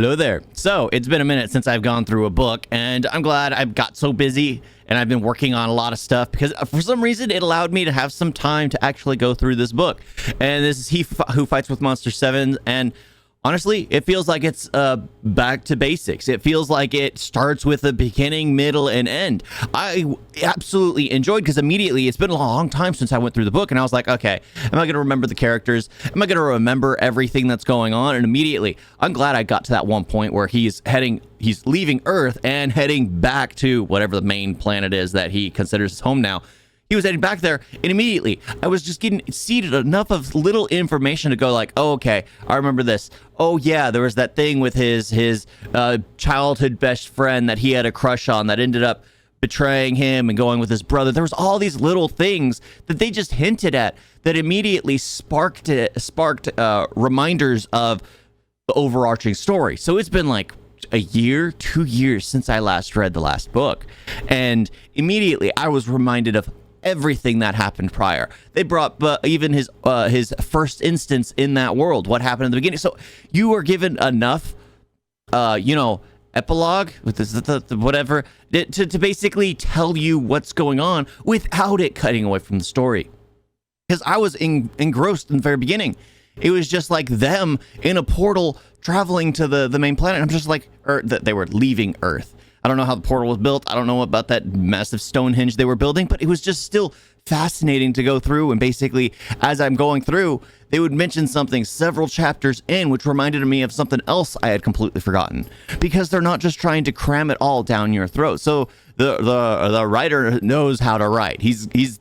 Hello there. So it's been a minute since I've gone through a book, and I'm glad I got so busy and I've been working on a lot of stuff because for some reason it allowed me to have some time to actually go through this book. And this is Who Fights with Monster 7, and honestly, it feels like it's back to basics. It feels like it starts with a beginning, middle, and end. I absolutely enjoyed because immediately it's been a long time since I went through the book, and I was like, okay, am I going to remember the characters? Am I going to remember everything that's going on? And immediately, I'm glad I got to that one point where he's leaving Earth and heading back to whatever the main planet is that he considers his home now. He was heading back there, and immediately I was just getting seeded enough of little information to go like, oh, okay, I remember this. Oh yeah, there was that thing with his childhood best friend that he had a crush on that ended up betraying him and going with his brother. There was all these little things that they just hinted at that immediately sparked reminders of the overarching story. So it's been like a year, 2 years since I last read the last book, and immediately I was reminded of everything that happened prior. They brought even his first instance in that world, what happened in the beginning. So you were given enough epilogue with this whatever to basically tell you what's going on without it cutting away from the story, because I was engrossed in the very beginning. It was just like them in a portal traveling to the main planet. I'm just like, they were leaving Earth. I don't know how the portal was built. I don't know about that massive Stonehenge they were building, but it was just still fascinating to go through. And basically, as I'm going through, they would mention something several chapters in, which reminded me of something else I had completely forgotten, because they're not just trying to cram it all down your throat. So the writer knows how to write. He's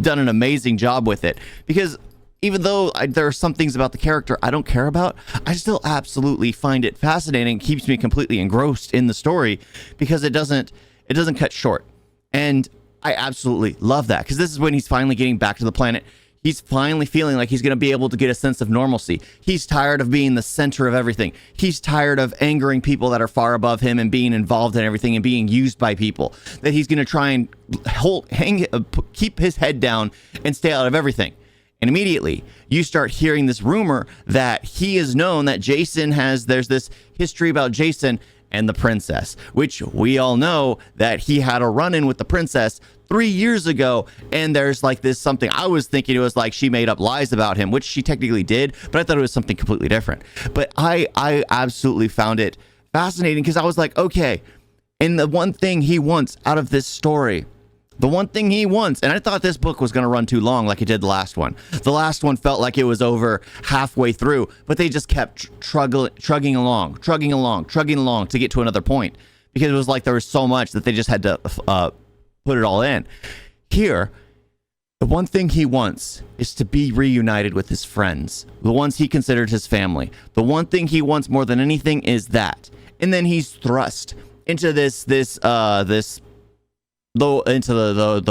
done an amazing job with it, because even though there are some things about the character I don't care about, I still absolutely find it fascinating. It keeps me completely engrossed in the story because it doesn't cut short. And I absolutely love that, because this is when he's finally getting back to the planet. He's finally feeling like he's going to be able to get a sense of normalcy. He's tired of being the center of everything. He's tired of angering people that are far above him and being involved in everything and being used by people. That he's going to try and keep his head down and stay out of everything. And immediately you start hearing this rumor that he is known, that there's this history about Jason and the princess, which we all know that he had a run-in with the princess 3 years ago. And there's like this something, I was thinking it was like she made up lies about him, which she technically did, but I thought it was something completely different. But I absolutely found it fascinating, because I was like, okay, and the one thing he wants out of this story, and I thought this book was going to run too long like it did the last one. The last one felt like it was over halfway through, but they just kept trugging along to get to another point, because it was like there was so much that they just had to put it all in. Here, the one thing he wants is to be reunited with his friends, the ones he considered his family. The one thing he wants more than anything is that. And then he's thrust into the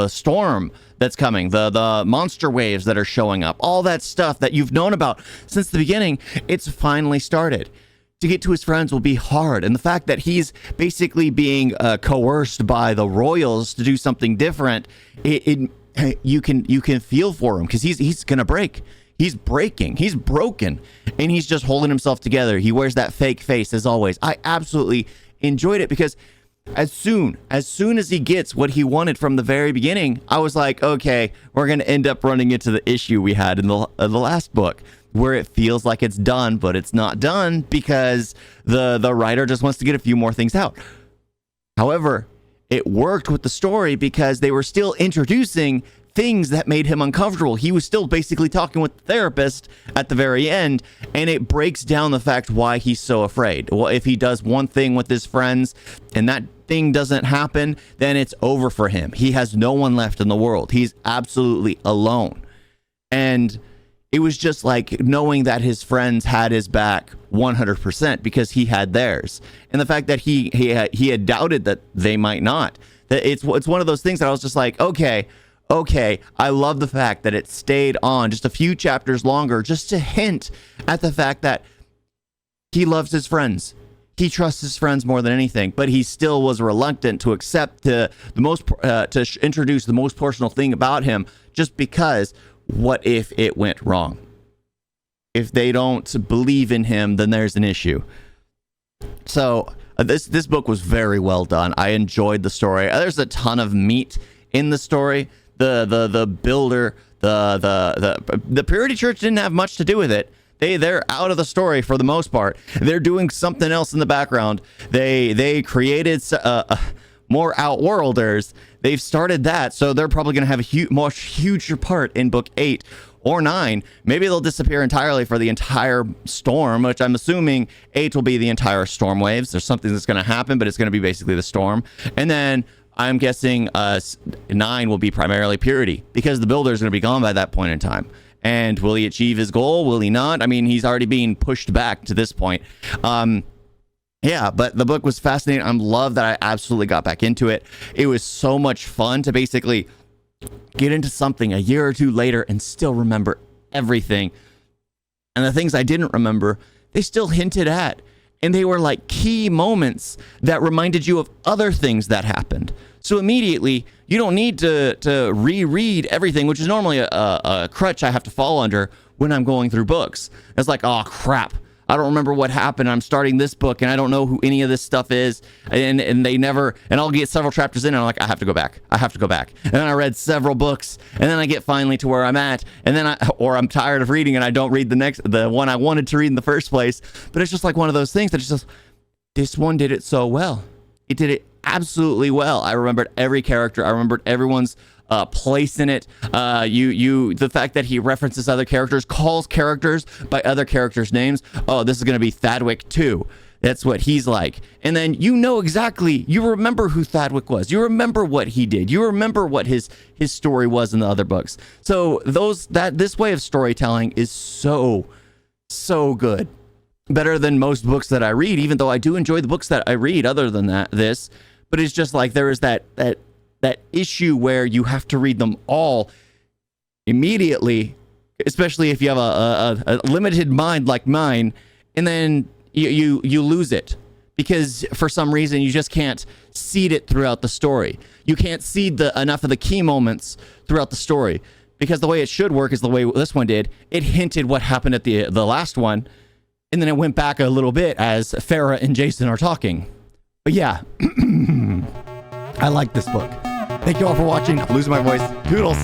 storm that's coming, the monster waves that are showing up, all that stuff that you've known about since the beginning. It's finally started. To get to his friends will be hard, and the fact that he's basically being coerced by the royals to do something different, you can feel for him, because he's gonna break. He's breaking. He's broken, and he's just holding himself together. He wears that fake face as always. I absolutely enjoyed it, because as soon as he gets what he wanted from the very beginning, I was like, okay, we're going to end up running into the issue we had in the last book, where it feels like it's done, but it's not done, because the writer just wants to get a few more things out. However, it worked with the story, because they were still introducing things that made him uncomfortable. He was still basically talking with the therapist at the very end, and it breaks down the fact why he's so afraid. Well, if he does one thing with his friends and that thing doesn't happen, then it's over for him. He has no one left in the world. He's absolutely alone. And it was just like knowing that his friends had his back 100%, because he had theirs. And the fact that he had doubted that they might not. That it's one of those things that I was just like, okay, I love the fact that it stayed on just a few chapters longer, just to hint at the fact that he loves his friends. He trusts his friends more than anything, but he still was reluctant to accept to introduce the most personal thing about him, just because what if it went wrong? If they don't believe in him, then there's an issue. So this book was very well done. I enjoyed the story. There's a ton of meat in the story. The builder, the Purity Church didn't have much to do with it. They're out of the story for the most part. They're doing something else in the background. They created more Outworlders. They've started that, so they're probably going to have a much huger part in book 8 or 9. Maybe they'll disappear entirely for the entire storm, which I'm assuming 8 will be the entire storm waves. There's something that's going to happen, but it's going to be basically the storm. And then I'm guessing 9 will be primarily Purity, because the builder is going to be gone by that point in time. And will he achieve his goal? Will he not? I mean, he's already being pushed back to this point. Yeah, but the book was fascinating. I love that I absolutely got back into it. It was so much fun to basically get into something a year or two later and still remember everything. And the things I didn't remember, they still hinted at. And they were like key moments that reminded you of other things that happened. So immediately, you don't need to reread everything, which is normally a crutch I have to fall under when I'm going through books. It's like, oh, crap. I don't remember what happened. I'm starting this book, and I don't know who any of this stuff is. And they never... And I'll get several chapters in, and I'm like, I have to go back. I have to go back. And then I read several books, and then I get finally to where I'm at, and then I'm tired of reading, and I don't read the one I wanted to read in the first place. But it's just like one of those things that just... This one did it so well. It did it absolutely well. I remembered every character. I remembered everyone's place in it. The fact that he references other characters, calls characters by other characters' names. Oh, this is going to be Thadwick 2. That's what he's like. And then you remember who Thadwick was. You remember what he did. You remember what his story was in the other books. So this way of storytelling is so good. Better than most books that I read, even though I do enjoy the books that I read other than this. But it's just like there is that issue where you have to read them all immediately, especially if you have a limited mind like mine, and then you lose it because for some reason you just can't seed it throughout the story. You can't seed enough of the key moments throughout the story, because the way it should work is the way this one did. It hinted what happened at the last one, and then it went back a little bit as Farah and Jason are talking. But yeah, I like this book. Thank you all for watching. I'm losing my voice. Toodles.